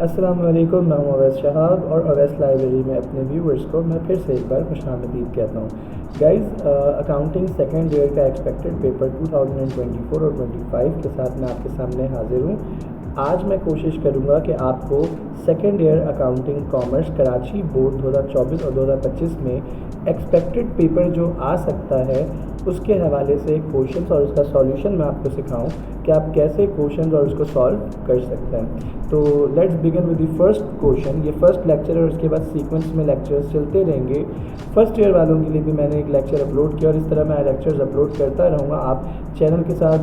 अस्सलाम वालेकुम, मैं हूं अवैस शहाब और अवैस लाइब्रेरी में अपने व्यूवर्स को मैं फिर से एक बार खुशामदीद कहता हूं। गाइस, अकाउंटिंग सेकेंड ईयर का एक्सपेक्टेड पेपर 2024 और 25 के साथ मैं आपके सामने हाजिर हूं। आज मैं कोशिश करूंगा कि आपको second year accounting commerce Karachi board 2024 और 2025 में एक्सपेक्टेड पेपर जो आ सकता है उसके हवाले से क्वेश्चंस और उसका सॉल्यूशन मैं आपको सिखाऊं कि आप कैसे क्वेश्चंस और उसको सॉल्व कर सकते हैं। तो let's begin with the first question. ये फर्स्ट लेक्चर है और उसके बाद सीक्वेंस में लेक्चर्स चलते रहेंगे। फर्स्ट ईयर वालों के लिए भी मैंने एक लेक्चर अपलोड किया और इस तरह मैं लेक्चर्स अपलोड करता रहूँगा। आप चैनल के साथ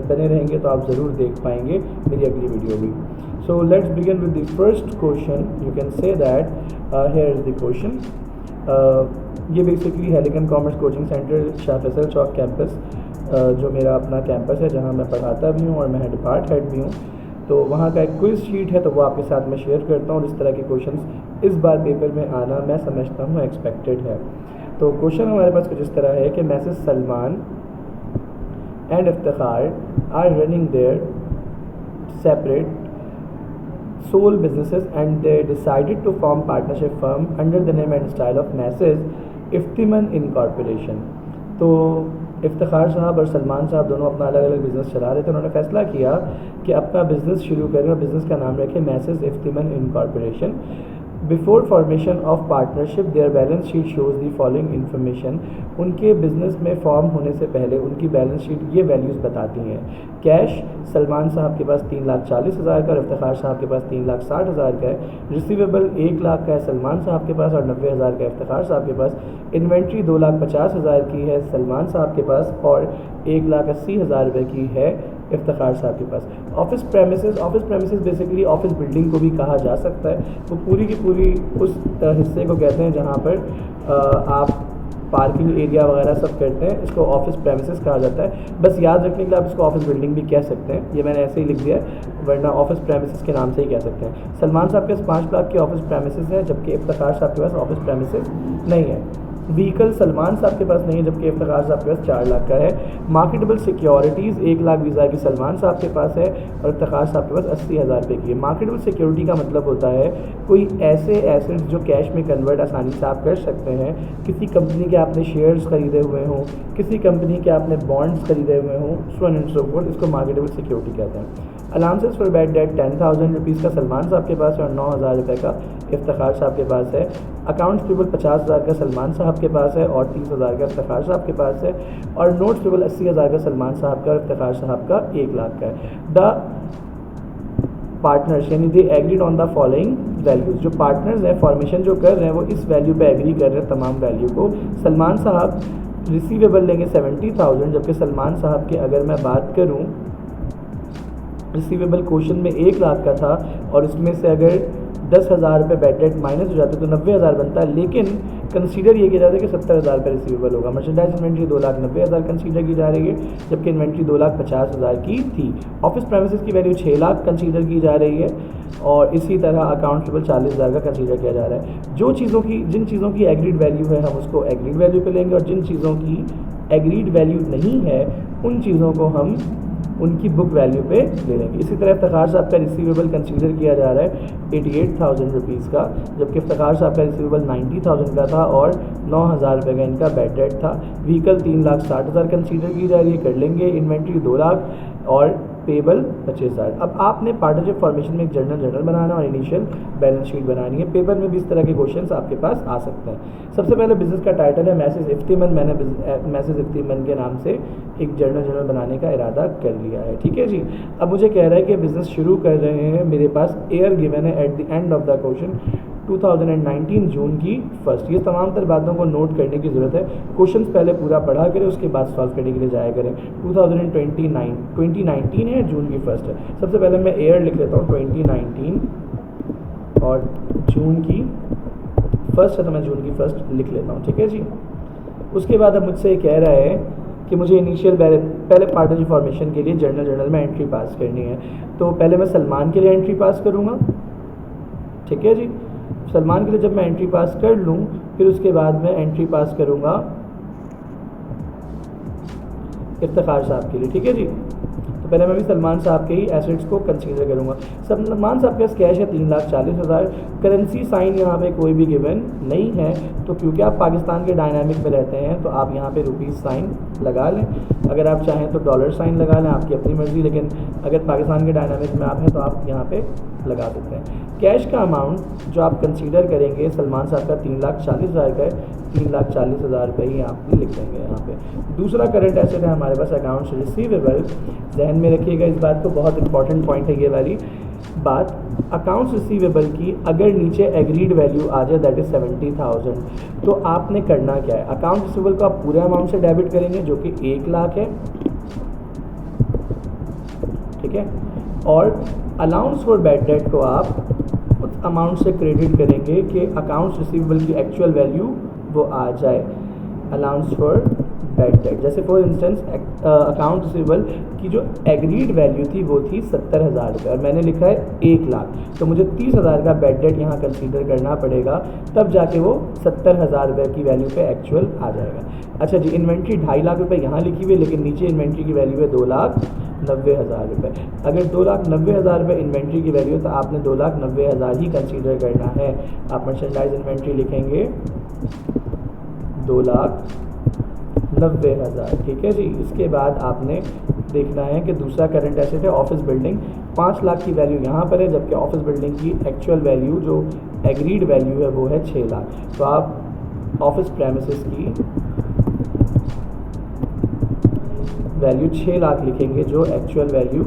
बने रहेंगे तो आप ज़रूर देख पाएंगे मेरी अगली वीडियो भी। So let's begin with the first question. You can say that here is the question. ये basically Helicon commerce coaching centre Shah Faisal Chowk campus, जो मेरा अपना कैंपस है जहाँ मैं पढ़ाता भी हूँ और मैं डिपार्ट हेड भी हूँ, तो वहाँ का एक क्विज़ शीट है तो वो आपके साथ मैं शेयर करता हूँ। और इस तरह के क्वेश्चंस इस बार पेपर में आना मैं समझता हूँ एक्सपेक्टेड है। तो क्वेश्चन हमारे पास कुछ इस तरह है कि Messrs Salman and Iftikhar are running their separate sole businesses and they decided to form partnership firm under the name and style of Mrs. Iftiman Incorporation। तो इफ्तिखार साहब और सलमान साहब दोनों अपना अलग अलग बिज़नेस चला रहे थे। उन्होंने फैसला किया कि अपना बिज़नेस शुरू करें और बिज़नेस का नाम रखें messrs Iftiman incorporation. Before formation of partnership their balance sheet shows the following information. उनके बिज़नेस में फॉर्म होने से पहले उनकी बैलेंस शीट ये वैल्यूज़ बताती हैं। कैश सलमान साहब के पास 3,40,000 का और इफ्तिखार साहब के पास 3,60,000 का है। रिसीवेबल 1 लाख का है सलमान साहब के पास और 90,000 का इफ्तिखार साहब के पास। इन्वेंट्री 2,50,000 की है सलमान साहब के पास और 1,80,000 रुपये की है इफ्तिखार साहब के पास। Office premises basically office building को भी कहा जा सकता है। वो पूरी की पूरी उस हिस्से को कहते हैं जहाँ पर आप पार्किंग एरिया वगैरह सब करते हैं, इसको ऑफिस प्रेमिसेस कहा जाता है। बस याद रखने के लिए आप इसको ऑफिस बिल्डिंग भी कह सकते हैं, ये मैंने ऐसे ही लिख दिया है, वरना ऑफिस प्रेमिसेस के नाम से ही कह सकते हैं। सलमान साहब के पास 5 लाख के ऑफिस प्रेमिसेस है जबकि इफ्तिखार साहब के पास ऑफिस प्रेमिसेस नहीं है। व्हीकल सलमान साहब के पास नहीं है जबकि इफ्तिखार साहब के पास 4 लाख का है। मार्केटेबल सिक्योरिटीज़ 1 लाख 20,000 की सलमान साहब के पास है और इफ्तिखार साहब के पास 80,000 रुपये की है। मार्केटेबल सिक्योरिटी का मतलब होता है कोई ऐसे एसेट्स जो कैश में कन्वर्ट आसानी से आप कर सकते हैं। किसी कंपनी के आपने शेयर्स खरीदे हुए हों, किसी कंपनी के आपने बॉन्ड्स खरीदे हुए हों, सो एंड सो फोर्थ, इसको मार्केटेबल सिक्योरिटी कहते हैं। Allowances for bad debt 10,000 rupees का सलमान साहब के पास है और 9,000 रुपये का इफ्तिखार साहब के पास है। अकाउंट्स पेबल 50,000 का सलमान साहब के पास है और 30,000 का इफ्तिखार साहब के पास है। और नोट्स पेबल 80,000 का सलमान साहब का और इफ्तिखार साहब का 1 लाख का है। द पार्टनर्स यानी they agreed on the following values. जो पार्टनर्स हैं फॉर्मेशन जो कर रहे हैं वो इस वैल्यू पे एग्री कर रहे हैं तमाम वैल्यू को। सलमान साहब रिसीवेबल लेंगे 70,000 जबकि सलमान साहब की अगर मैं बात करूँ रिसीवेबल क्वेश्चन में 1 लाख का था और इसमें से अगर 10,000 रुपये बैड डेट माइनस हो जाते तो 90,000 बनता है, लेकिन कंसीडर ये किया जाता है कि 70,000 रुपये रिसीवेबल होगा। मर्चेंडाइज इन्वेंट्री 2,90,000 कंसीडर की जा रही है जबकि इन्वेंट्री 2,50,000 की थी। ऑफिस प्रेमिसेस की वैल्यू 6 लाख कंसीडर की जा रही है और इसी तरह अकाउंट पेबल 40,000 का कंसीडर किया जा रहा है। जिन चीज़ों की एग्रीड वैल्यू है हम उसको एग्रीड वैल्यू पे लेंगे और जिन चीज़ों की एग्रीड वैल्यू नहीं है उन चीज़ों को हम उनकी बुक वैल्यू पे ले लेंगे। इसी तरह इफ्तिखार साहब का रिसीवेबल कंसीडर किया जा रहा है 88,000 रुपीज़ का जबकि इफ्तिखार साहब का रिसीवेबल 90,000 का था और 9,000 रुपये का इनका बैड डेट था। व्हीकल 3,60,000 कंसीडर की जा रही है, कर लेंगे। इन्वेंट्री 2 लाख और पेबल 25,000। अब आपने पार्टनरशिप फॉर्मेशन में एक जर्नल बनाना और इनिशियल बैलेंस शीट बनानी है। पेपर में भी इस तरह के क्वेश्चंस आपके पास आ सकते हैं। सबसे पहले बिज़नेस का टाइटल है मैसेज इफ्तिमन। मैंने मैसेज इफ्तिमन के नाम से एक जर्नल बनाने का इरादा कर लिया है, ठीक है जी। अब मुझे कह रहा है कि बिज़नेस शुरू कर रहे हैं, मेरे पास ईयर गिवन है at the end of the question 2019 जून की 1st। ये तमाम तर बातों को नोट करने की ज़रूरत है। क्वेश्चंस पहले पूरा पढ़ा करें उसके बाद सॉल्व करने के लिए जाया करें। 2019 है, जून की 1st है। सबसे पहले मैं ईयर लिख लेता हूँ 2019 और जून की 1st है तो मैं जून की 1st लिख लेता हूँ, ठीक है जी। उसके बाद अब मुझसे ये कह रहा है कि मुझे इनिशियल पहले पार्टनरशिप फॉर्मेशन के लिए जर्नल में एंट्री पास करनी है। तो पहले मैं सलमान के लिए एंट्री पास करूँगा, ठीक है जी। सलमान के लिए जब मैं एंट्री पास कर लूँ फिर उसके बाद मैं एंट्री पास करूँगा इफ्तिखार साहब के लिए, ठीक है जी। तो पहले मैं भी सलमान साहब के ही एसेट्स को कंसीडर करूँगा। सलमान साहब के पास कैश है 3,40,000, करेंसी साइन यहाँ पे कोई भी गिवन नहीं है, तो क्योंकि आप पाकिस्तान के डायनामिक में रहते हैं तो आप यहाँ पे रुपीज़ साइन लगा लें, अगर आप चाहें तो डॉलर साइन लगा लें, आपकी अपनी मर्ज़ी, लेकिन अगर पाकिस्तान के डायनामिक में आप हैं तो आप यहाँ पे लगा सकते हैं। कैश का अमाउंट जो आप कंसीडर करेंगे सलमान साहब का 3,40,000 का है, 3,40,000 रुपये ही आप लिख देंगे यहाँ पे। दूसरा करंट एसेट है हमारे पास अकाउंट्स रिसीवेबल। जहन में रखिएगा इस बात को, बहुत इंपॉर्टेंट पॉइंट है ये वाली बात। अकाउंट्स रिसीवेबल की अगर नीचे एग्रीड वैल्यू आ जाए दैट इज़ 70,000, तो आपने करना क्या है, अकाउंट रिसीवेबल को आप पूरे अमाउंट से डेबिट करेंगे जो कि 1 लाख है, ठीक है, और अलाउंस फॉर बैड डेट को आप उस अमाउंट से क्रेडिट करेंगे कि अकाउंट्स रिसीवेबल की एक्चुअल वैल्यू वो आ जाए, अलाउंस फॉर बैड डेट। जैसे फॉर इंस्टेंस अकाउंट रिसीवेबल की जो एग्रीड वैल्यू थी वो थी 70,000 रुपये और मैंने लिखा है 1 लाख, तो मुझे 30,000 का बैड डेट यहाँ कंसीडर करना पड़ेगा, तब जाके वो 70,000 रुपये की वैल्यू पे एक्चुअल आ जाएगा। अच्छा जी, इन्वेंट्री 2.5 लाख रुपये यहाँ लिखी हुई है, लेकिन नीचे इन्वेंट्री की वैल्यू है 2,90,000 रुपये। अगर 2,90,000 रुपये इन्वेंट्री की वैल्यू है तो आपने 2,90,000 ही कंसीडर करना है। आप मर्चेंडाइज इन्वेंट्री लिखेंगे 2,90,000, ठीक है जी। इसके बाद आपने देखना है कि दूसरा करंट एसेट है ऑफिस बिल्डिंग, 5 लाख की वैल्यू यहाँ पर है, जबकि ऑफिस बिल्डिंग की एक्चुअल वैल्यू जो एग्रीड वैल्यू है वो है 6 लाख। तो आप ऑफिस प्रेमिसेस की वैल्यू 6 लाख लिखेंगे जो एक्चुअल वैल्यू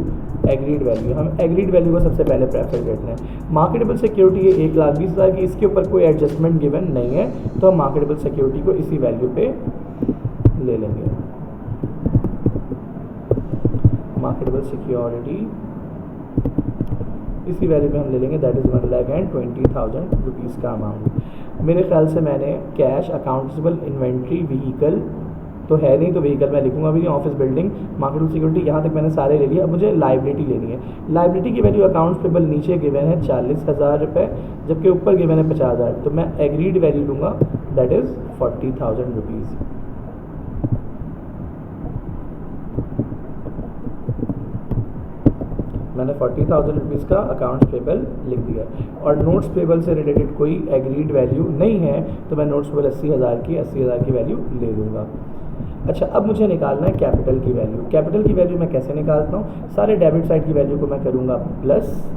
एग्रीड वैल्यू। हम एग्रीड वैल्यू को सबसे पहले प्रेफर करते हैं। मार्केटेबल सिक्योरिटी ये 1,20,000 की, इसके ऊपर कोई एडजस्टमेंट गिवन नहीं है, तो हम मार्केटेबल सिक्योरिटी को इसी वैल्यू पे ले लेंगे। मार्केटेबल सिक्योरिटी इसी वैल्यू में हम ले लेंगे, दैट इज़ 1,20,000 रुपीज़ का अमाउंट। मेरे ख्याल से मैंने कैश, अकाउंटेबल, इन्वेंट्री, व्हीकल तो है नहीं, तो व्हीकल मैं लिखूंगा भी नहीं, ऑफिस बिल्डिंग, मार्केटेबल सिक्योरिटी यहाँ तक मैंने सारे ले लिए। अब मुझे लाइबिलिटी लेनी है। लाइबिलिटी की वैल्यू अकाउंट्स पेबल नीचे गिवन है 40,000 रुपये, जबकि ऊपर गिवन है 50,000, तो मैं एग्रीड वैल्यू लूँगा दैट इज़ 40,000 रुपीज़। मैंने 40,000 रुपीज़ का अकाउंट्स पेबल लिख दिया है, और नोट्स पेबल से रिलेटेड कोई एग्रीड वैल्यू नहीं है, तो मैं नोट्स पेबल 80,000 की वैल्यू ले लूँगा। अच्छा, अब मुझे निकालना है कैपिटल की वैल्यू। कैपिटल की वैल्यू मैं कैसे निकालता हूँ, सारे डेबिट साइड की वैल्यू को मैं करूँगा प्लस,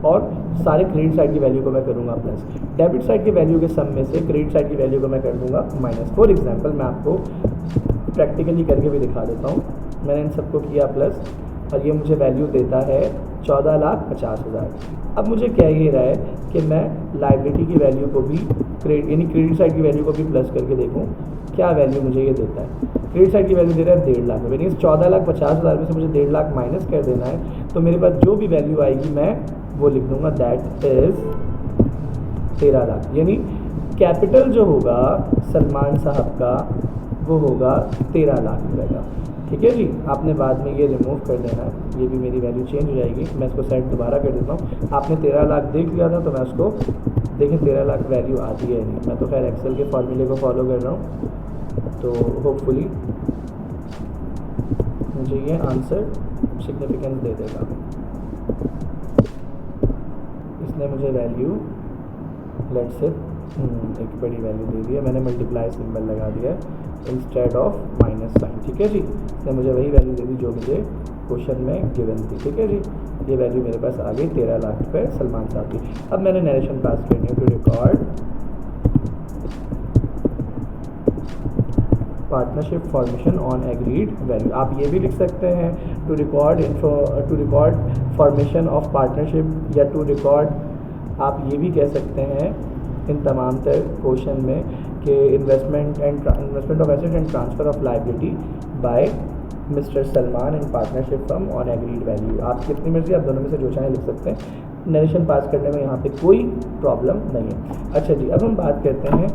और सारे क्रेडिट साइड की वैल्यू को मैं करूँगा प्लस। डेबिट साइड की वैल्यू के सम में से क्रेडिट साइड की वैल्यू को मैं कर दूँगा माइनस। फॉर एग्जांपल मैं आपको प्रैक्टिकली करके भी दिखा देता हूँ। मैंने इन सबको किया प्लस, और ये मुझे वैल्यू देता है 14,50,000। अब मुझे क्या ये रहा है कि मैं लाइबिलिटी की वैल्यू को भी यानी क्रेडिट साइड की वैल्यू को भी प्लस करके देखूँ क्या वैल्यू मुझे ये देता है। क्रेडिट साइड की वैल्यू दे रहा है 1.5 लाख रुपये, यानी इस 14,50,000 में से मुझे 1.5 लाख माइनस कर देना है, तो मेरे पास जो भी वैल्यू आएगी मैं वो लिख दूँगा दैट इज़ 13 लाख। यानी कैपिटल जो होगा सलमान साहब का वो होगा 13 लाख रुपये का, ठीक है जी। आपने बाद में ये रिमूव कर देना है, ये भी मेरी वैल्यू चेंज हो जाएगी। मैं इसको सेट दोबारा कर देता हूँ। आपने 13 लाख देख लिया था, तो मैं उसको देखें 13 लाख वैल्यू आती है नहीं। मैं तो खैर एक्सेल के फॉर्मूले को फॉलो कर रहा हूँ, तो होपफुली मुझे ये आंसर सिग्निफिकेंस दे देगा। इसने मुझे वैल्यू लेट्स से एक बड़ी वैल्यू दे दी है, मैंने मल्टीप्लाई सिंबल लगा दिया है इंस्टेड ऑफ माइनस साइन, ठीक है जी। इसने मुझे वही वैल्यू दे दी जो मुझे क्वेश्चन में गिवन थी, ठीक है जी। ये वैल्यू मेरे पास आ गई 13 लाख रुपये सलमान साहब की। अब मैंने नरेशन पास करनी है to record partnership formation on agreed value. आप ये भी लिख सकते हैं to record formation of partnership, या टू रिकॉर्ड आप ये भी कह सकते हैं इन तमाम तर क्वेश्चन में कि investment of asset and transfer of liability by mister Salman in partnership firm on agreed value. आपकी अपनी मर्जी, आप दोनों में से जो चाहें लिख सकते हैं। नरेशन पास करने में यहाँ पे कोई प्रॉब्लम नहीं है। अच्छा जी, अब हम बात करते हैं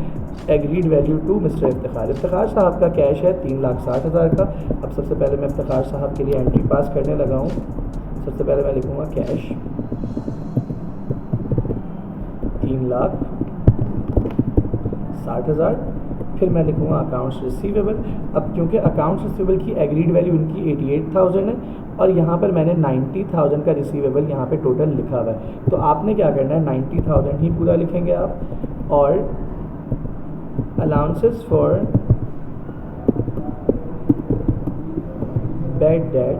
agreed value to mister Iftikhar. Iftikhar साहब का कैश है 3,60,000 का। अब सबसे पहले मैं इफ्तिखार साहब के लिए एंट्री पास करने लगा हूँ। सबसे पहले मैं लिखूँगा कैश 3,60,000 फिर मैं लिखूँगा अकाउंट्स रिसीवेबल। अब क्योंकि अकाउंट्स रिसीवेबल की एग्रीड वैल्यू उनकी 88,000 है और यहाँ पर मैंने 90,000 का रिसीवेबल यहाँ पे टोटल लिखा हुआ है, तो आपने क्या करना है 90,000 ही पूरा लिखेंगे आप, और अलाउंसेस फॉर बैड डेट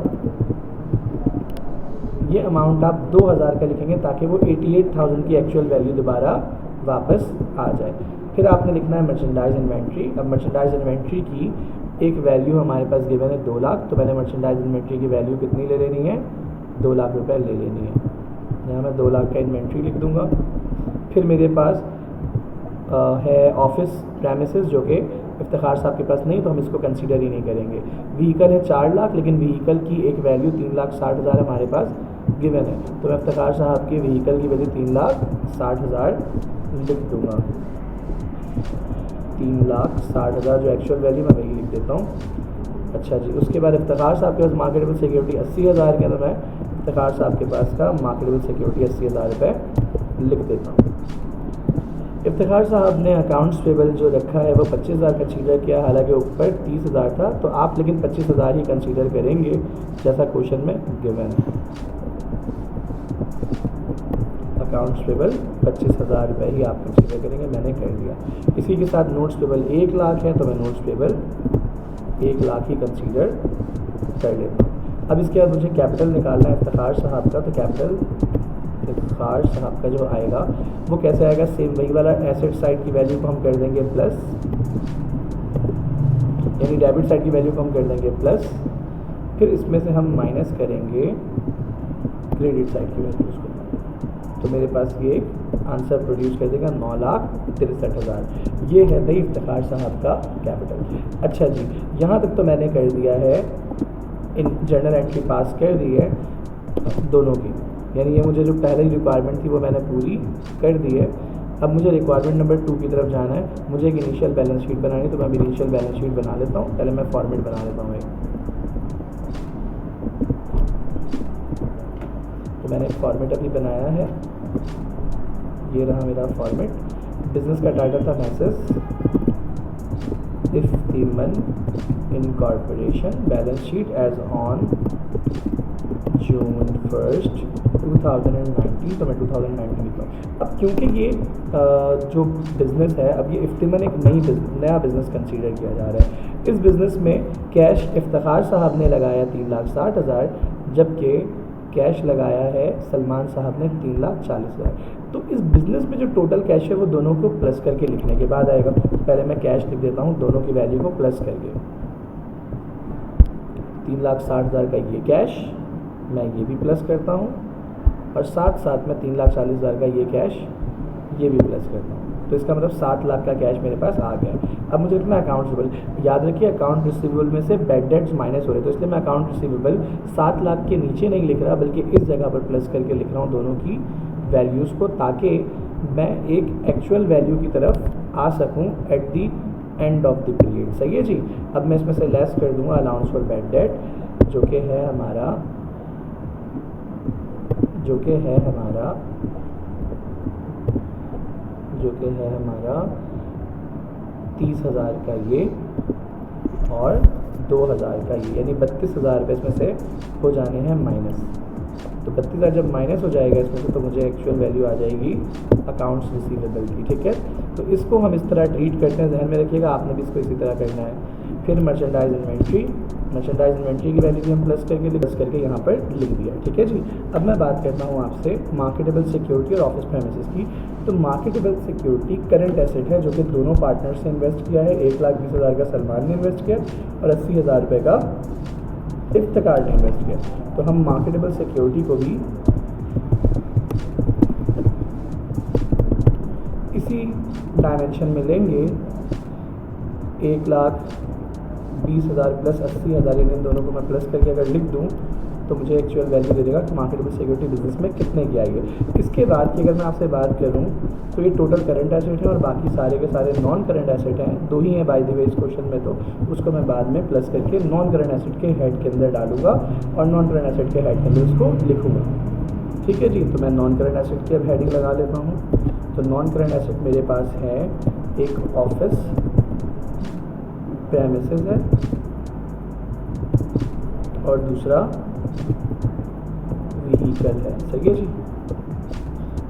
ये अमाउंट आप 2,000 का लिखेंगे ताकि वो 88,000 की एक्चुअल वैल्यू दोबारा वापस आ जाए। फिर आपने लिखना है मर्चेंडाइज इन्वेंट्री। अब मर्चेंडाइज इन्वेंट्री की एक वैल्यू हमारे पास गिवन है 2 लाख, तो मैंने मर्चेंडाइज इन्वेंट्री की वैल्यू कितनी ले लेनी है, 2 लाख रुपए ले लेनी है। यहाँ मैं 2 लाख का इन्वेंट्री लिख दूँगा। फिर मेरे पास है ऑफिस प्रेमिसेस जो कि इफ्तिखार साहब के पास नहीं, तो हम इसको कंसीडर ही नहीं करेंगे। व्हीकल है 4 लाख, लेकिन व्हीकल की एक वैल्यू 3,60,000 हमारे पास गिवन है, तो मैं इफ्तिखार साहब के व्हीकल की वैल्यू 3,60,000 लिख दूँगा। 3,60,000 जो एक्चुअल वैल्यू मैं वही लिख देता हूँ। अच्छा जी, उसके बाद इफ्तिखार साहब के पास मार्केटेबल सिक्योरिटी 80,000 के, तो मैं इफ्तिखार साहब के पास का मार्केटेबल सिक्योरिटी 80,000 रुपये लिख देता हूँ। इफ्तिखार साहब ने अकाउंट्स पेबल जो रखा है वो 25,000 कंसीडर किया, हालांकि ऊपर 30,000 था, तो आप लेकिन 25,000 ही कंसीडर करेंगे जैसा क्वेश्चन में गिवन है। अकाउंट्स पेबल 25,000 रुपये ही आप कंसीडर करेंगे, मैंने कर दिया। इसी के साथ नोट्स पेबल 1 लाख है, तो मैं नोट्स पेबल 1 लाख ही कंसीडर कर लेता हूँ। अब इसके बाद मुझे कैपिटल निकालना है इफ्तिखार साहब का, तो कैपिटल इफ्तिखार साहब का जो आएगा वो कैसे आएगा, सेम वही वाला एसेट साइड की वैल्यू को हम कर देंगे प्लस, यानी डेबिट साइड की वैल्यू को हम कर देंगे प्लस, फिर इसमें से हम माइनस करेंगे क्रेडिट साइड की वैल्यूज़ को, तो मेरे पास ये आंसर प्रोड्यूस कर देगा 9,63,000। ये है भाई इफ्तिखार साहब का कैपिटल। अच्छा जी, यहाँ तक तो मैंने कर दिया है, इन जर्नल एंट्री पास कर दी है दोनों की, यानी ये मुझे जो पहले रिक्वायरमेंट थी वो मैंने पूरी कर दी है। अब मुझे रिक्वायरमेंट नंबर 2 की तरफ जाना है, मुझे एक इनिशियल बैलेंस शीट बनानी है, तो मैं इनिशियल बैलेंस शीट बना लेता हूँ। पहले मैं फॉर्मेट बना लेता हूँ एक, तो मैंने एक फॉर्मेट अभी बनाया है, ये रहा मेरा फॉर्मेट। बिजनेस का टाइटल था messrs Iftiman incorporation, balance sheet as on June 1st 2019, तो मैं 2019 लिखता हूँ। अब क्योंकि ये जो बिज़नेस है, अब ये इफ्तिमन एक नया बिज़नेस कंसीडर किया जा रहा है। इस बिज़नेस में कैश इफ्तिखार साहब ने लगाया 3,60,000, जबकि कैश लगाया है सलमान साहब ने 3,40,000। तो इस बिज़नेस में जो टोटल कैश है वो दोनों को प्लस करके लिखने के बाद आएगा। पहले मैं कैश लिख देता हूँ दोनों की वैल्यू को प्लस करके, 3,60,000 का ये कैश, मैं ये भी प्लस करता हूँ, और साथ साथ में 3,40,000 का ये कैश ये भी प्लस करता हूँ, तो इसका मतलब 7 लाख का कैश मेरे पास आ गया। अब मुझे लिखना है अकाउंट रिसीवेबल। याद रखिए अकाउंट रिसीवेबल में से बैड डेट्स माइनस हो रहे, तो इसलिए मैं अकाउंट रिसीवेबल 7 लाख के नीचे नहीं लिख रहा, बल्कि इस जगह पर प्लस करके लिख रहा हूँ दोनों की वैल्यूज़ को, ताकि मैं एक एक्चुअल वैल्यू की तरफ आ सकूँ at the end of the period. सही है जी। अब मैं इसमें से लेस कर दूँगा अलाउंस फॉर बैड डेट, जो कि है हमारा 30,000 का ये और 2,000 का ये, यानी 32,000 रुपये इसमें से हो जाने हैं माइनस। तो 32,000 जब माइनस हो जाएगा इसमें से, तो मुझे एक्चुअल वैल्यू आ जाएगी अकाउंट्स रिसीवेबल की। ठीक है, तो इसको हम इस तरह ट्रीट करते हैं, ध्यान में रखिएगा, आपने भी इसको इसी तरह करना है। फिर मर्चेंडाइज इन्वेंट्री की वैल्यू भी हम प्लस करके यहाँ पर लिख दिया। ठीक है जी। अब मैं बात करता हूँ आपसे मार्केटेबल सिक्योरिटी और ऑफिस प्रेमिसेस की। तो मार्केटेबल सिक्योरिटी करंट एसेट है जो कि दोनों पार्टनर्स ने इन्वेस्ट किया है। 1,20,000 का सलमान ने इन्वेस्ट किया और 80,000 रुपये का इफ्तिकार ने इन्वेस्ट किया। तो हम मार्केटेबल सिक्योरिटी को भी इसी डायमेंशन में लेंगे। 1,20,000 प्लस 80,000, इन दोनों को मैं प्लस करके अगर लिख दूं तो मुझे एक्चुअल वैल्यू दे देगा कि मार्केटेबल सिक्योरिटी बिजनेस में कितने की आई है। इसके बाद की अगर मैं आपसे बात करूं तो ये टोटल करंट एसेट है और बाकी सारे के सारे नॉन करंट एसेट हैं। 2 ही हैं बाय द वे इस क्वेश्चन में, तो उसको मैं बाद में प्लस करके नॉन करंट एसेट के हेड के अंदर डालूंगा और नॉन करंट एसेट के हेड के अंदर उसको लिखूँगा। ठीक है जी। तो मैं नॉन करंट एसेट की अब हेडिंग लगा लेता हूँ। तो नॉन करंट एसेट मेरे पास है एक ऑफिस प्रेमिसेस है और दूसरा व्हीकल है। सही है जी।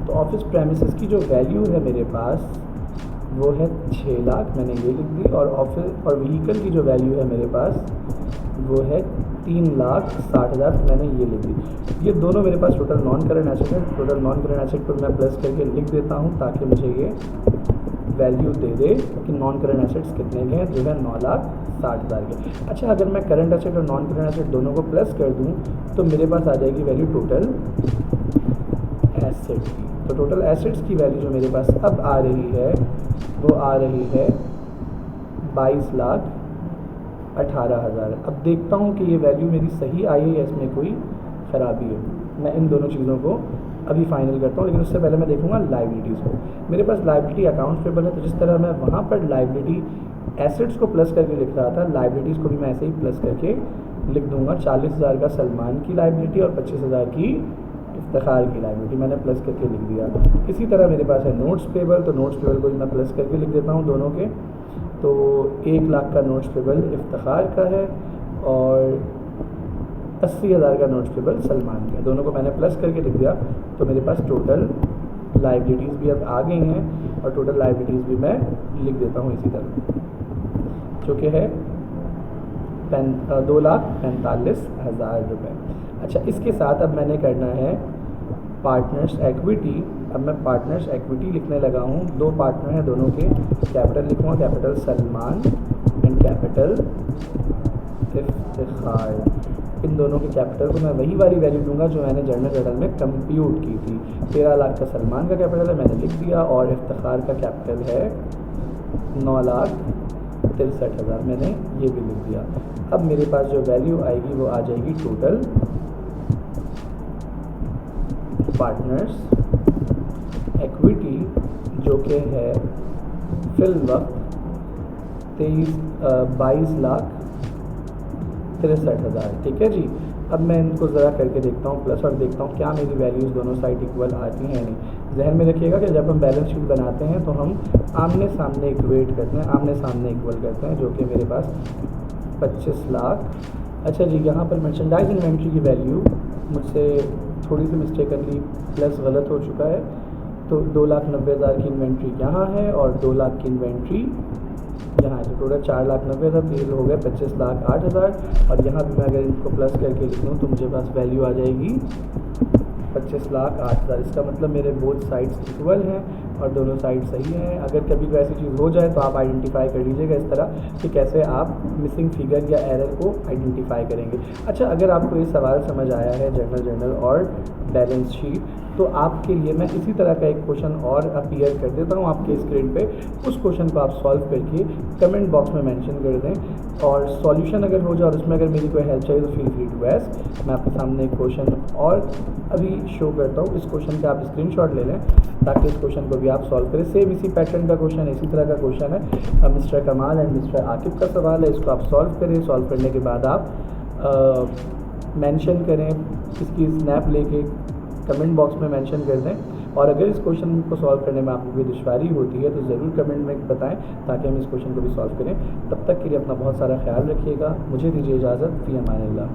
तो ऑफिस प्रेमिसेस की जो वैल्यू है मेरे पास वो है 6 लाख, मैंने ये लिख दी। और ऑफिस और व्हीकल की जो वैल्यू है मेरे पास वो है 3,60,000, मैंने ये लिख दी। ये दोनों मेरे पास टोटल नॉन करंट एसेट है। टोटल नॉन करंट एसेट पर मैं प्लस करके लिख देता हूँ ताकि मुझे ये वैल्यू दे दे कि नॉन करंट एसेट्स कितने के हैं, जो है 9,60,000 के। अच्छा, अगर मैं करंट एसेट और नॉन करंट एसेट दोनों को प्लस कर दूँ तो मेरे पास आ जाएगी वैल्यू टोटल एसेट की। तो टोटल एसेट्स की वैल्यू जो मेरे पास अब आ रही है वो आ रही है 22,18,000। अब देखता हूँ कि ये वैल्यू मेरी सही आई है या इसमें कोई ख़राबी है। मैं इन दोनों चीज़ों को अभी फाइनल करता हूँ, लेकिन उससे पहले मैं देखूँगा लाइबिलिटीज़ को। मेरे पास लाइबिलिटी अकाउंट्स पेबल है, तो जिस तरह मैं वहाँ पर लाइबिलिटी एसेट्स को प्लस करके लिख रहा था, लाइबिलिटीज़ को भी मैं ऐसे ही प्लस करके लिख दूँगा। 40,000 का सलमान की लाइबिलिटी और 25,000 की इफ्तिखार की लाइबिलिटी मैंने प्लस करके लिख दिया। इसी तरह मेरे पास है नोट्स पेबल, तो नोट्स पेबल को भी मैं प्लस करके लिख देता हूँ दोनों के। तो 1 लाख का नोट्स पेबल इफ्तिखार का है और 80,000 का नोट्स पेबल सलमान का है। दोनों को मैंने प्लस करके लिख दिया। तो मेरे पास टोटल लाइबिलिटीज़ भी अब आ गई हैं और टोटल लाइबिलिटीज़ भी मैं लिख देता हूँ इसी तरह, जो कि है 2,45,000 रुपये। अच्छा, इसके साथ अब मैंने करना है पार्टनर्स एक्विटी। अब मैं पार्टनर्स एक्विटी लिखने लगा हूँ। 2 पार्टनर हैं, दोनों के कैपिटल लिखूँगा, capital Salman and capital Iftikhar. इन दोनों के कैपिटल को मैं वही वाली वैल्यू दूंगा जो मैंने जर्नल जर्नल में कंप्यूट की थी। 13 लाख का सलमान का कैपिटल है, मैंने लिख दिया, और इफ्तिखार का कैपिटल है 9,63,000, मैंने ये भी लिख दिया। अब मेरे पास जो वैल्यू आएगी वो आ जाएगी टोटल पार्टनर्स एक्विटी, जो कि है फिल वक्त 22,63,000। ठीक है जी। अब मैं इनको ज़रा करके देखता हूँ प्लस, और देखता हूँ क्या मेरी वैल्यूज़ दोनों साइड इक्वल आती हैं या नहीं। जहन में रखिएगा कि जब हम बैलेंस शीट बनाते हैं तो हम आमने सामने इक्वेट करते हैं, आमने सामने इक्वल करते हैं, जो कि मेरे पास 25 लाख। अच्छा जी, यहाँ पर मर्चेंडाइज इन्वेंट्री की वैल्यू मुझसे थोड़ी सी मिस्टेकनली प्लस गलत हो चुका है। तो 2,90,000 की इन्वेंट्री यहाँ है और 2 लाख की इन्वेंट्री यहाँ है। तो टोटल 4,90,000, तो ये हो गए 25,08,000। और यहाँ भी मैं अगर इनको प्लस करके लिख लूँ तो मुझे पास वैल्यू आ जाएगी 25,08,000। इसका मतलब मेरे बोथ साइड्स इक्वल हैं और दोनों साइड सही हैं। अगर कभी कोई ऐसी चीज़ हो जाए तो आप आइडेंटिफाई कर लीजिएगा इस तरह कि कैसे आप मिसिंग फिगर या एरर को आइडेंटिफाई करेंगे। अच्छा, अगर आपको ये सवाल समझ आया है जर्नल और बैलेंस शीट, तो आपके लिए मैं इसी तरह का एक क्वेश्चन और अपीयर कर देता हूँ आपके स्क्रीन पे। उस क्वेश्चन को आप सॉल्व करके कमेंट बॉक्स में मेंशन कर दें, और सॉल्यूशन अगर हो जाए और उसमें अगर मेरी कोई हेल्प चाहिए तो फील फ्री टू आस्क। मैं आपके सामने एक क्वेश्चन और अभी शो करता हूँ। इस क्वेश्चन का आप स्क्रीनशॉट ले लें ताकि इस क्वेश्चन को भी आप सॉल्व करें। सेम इसी पैटर्न का क्वेश्चन, इसी तरह का क्वेश्चन है। मिस्टर कमाल एंड मिस्टर आकिब का सवाल है। इसको आप सॉल्व करें। सॉल्व करने के बाद आप मेंशन करें, इसकी स्नैप लेके कमेंट बॉक्स में मेंशन कर दें। और अगर इस क्वेश्चन को सॉल्व करने में आपको कोई दुश्वारी होती है तो ज़रूर कमेंट में बताएं ताकि हम इस क्वेश्चन को भी सॉल्व करें। तब तक के लिए अपना बहुत सारा ख्याल रखिएगा। मुझे दीजिए इजाज़त। फ़ी अमान अल्लाह।